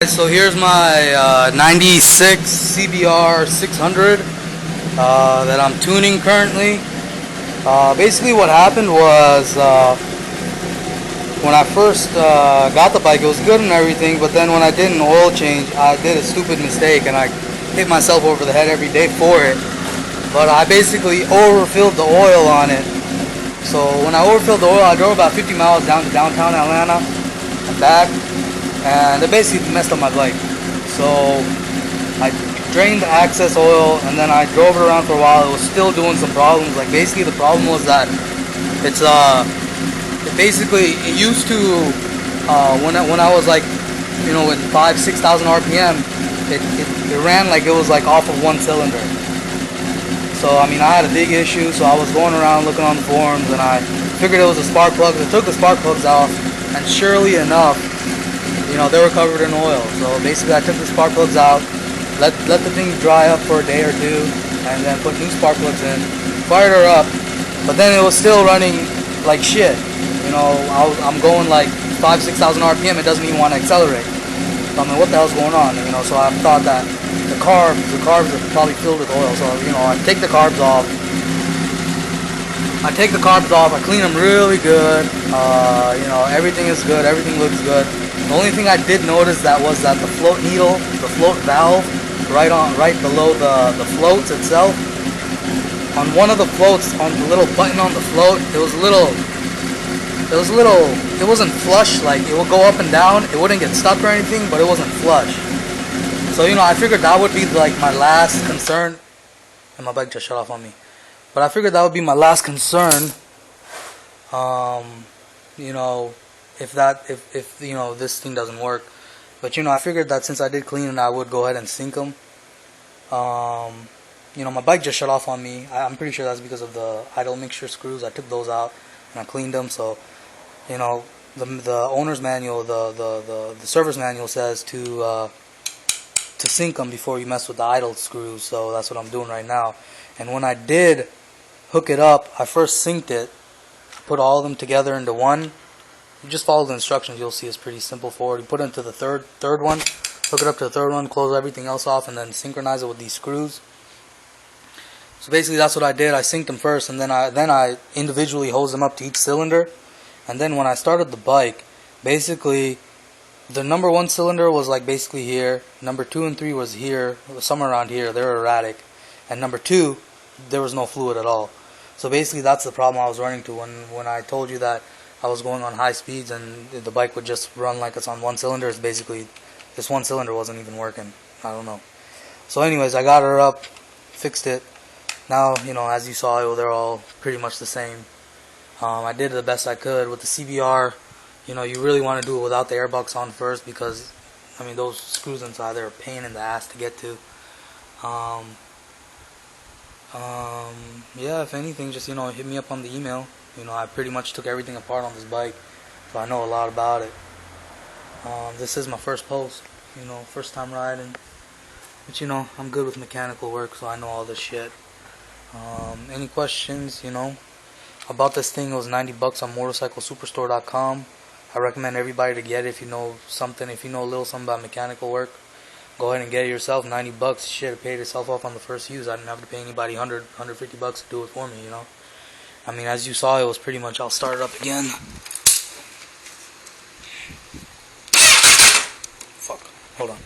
So here's my 96 CBR 600 that I'm tuning currently. Basically what happened was when I first got the bike, it was good and everything, but then when I did an oil change, I did a stupid mistake and I hit myself over the head every day for it. But I basically overfilled the oil on it. So when I overfilled the oil, I drove about 50 miles down to downtown Atlanta and back, and it basically messed up my bike. So I drained the excess oil and then I drove it around for a while. It was still doing some problems. Like basically the problem was that it used to when I was like, you know, at 5,000-6,000 RPM, it ran like it was like off of one cylinder. So I mean I had a big issue, so I was going around looking on the forums and I figured it was a spark plug. I took the spark plugs off and surely enough, you know, they were covered in oil. So basically I took the spark plugs out, let the thing dry up for a day or two, and then put new spark plugs in, fired her up, but then it was still running like shit. You know, I'm going like 5,000-6,000 RPM, it doesn't even want to accelerate. So I mean, what the hell's going on? You know, so I thought that the carbs are probably filled with oil. So, you know, I take the carbs off. I clean them really good. You know, everything is good. Everything looks good. The only thing I did notice was that the float needle, the float valve, right below the floats itself, on one of the floats, on the little button on the float, it wasn't flush. Like it would go up and down. It wouldn't get stuck or anything, but it wasn't flush. So, you know, I figured that would be like my last concern. And my bike just shut off on me. But I figured that would be my last concern. You know, if you know, this thing doesn't work. But, you know, I figured that since I did clean it, I would go ahead and sink them. You know, my bike just shut off on me. I'm pretty sure that's because of the idle mixture screws. I took those out and I cleaned them. So, you know, the owner's manual, the service manual says to sink them before you mess with the idle screws. So that's what I'm doing right now. And when I did hook it up, I first synced it, put all of them together into one. You just follow the instructions, you'll see it's pretty simple forward. You put it into the third one, hook it up to the third one, close everything else off, and then synchronize it with these screws. So basically that's what I did. I synced them first, and then I individually hosed them up to each cylinder. And then when I started the bike, basically the number 1 cylinder was like basically here, number 2 and 3 was here, somewhere around here. They were erratic, and number 2, there was no fluid at all. So basically that's the problem I was running to when I told you that I was going on high speeds and the bike would just run like it's on one cylinder. It's basically this one cylinder wasn't even working. I don't know. So anyways, I got her up, fixed it. Now, you know, as you saw, they're all pretty much the same. I did the best I could with the CBR. You know, you really want to do it without the airbox on first because, I mean, those screws inside, they're a pain in the ass to get to. Yeah, if anything, just, you know, hit me up on the email. You know, I pretty much took everything apart on this bike, so I know a lot about it. This is my first post, you know, first time riding. But, you know, I'm good with mechanical work, so I know all this shit. Any questions, you know, about this thing? It was $90 on motorcyclesuperstore.com. I recommend everybody to get it if you know something, if you know a little something about mechanical work. Go ahead and get it yourself. $90, shit, it paid itself off on the first use. I didn't have to pay anybody $100, $150 to do it for me, you know. I mean, as you saw, it was pretty much, I'll start it up again. Fuck, hold on.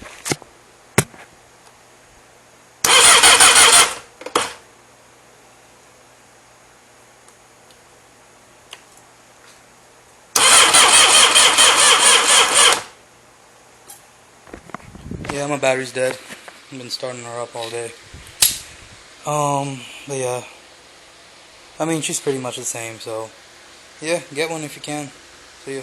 Yeah, my battery's dead. I've been starting her up all day. But yeah, I mean, she's pretty much the same, so yeah, get one if you can. See ya.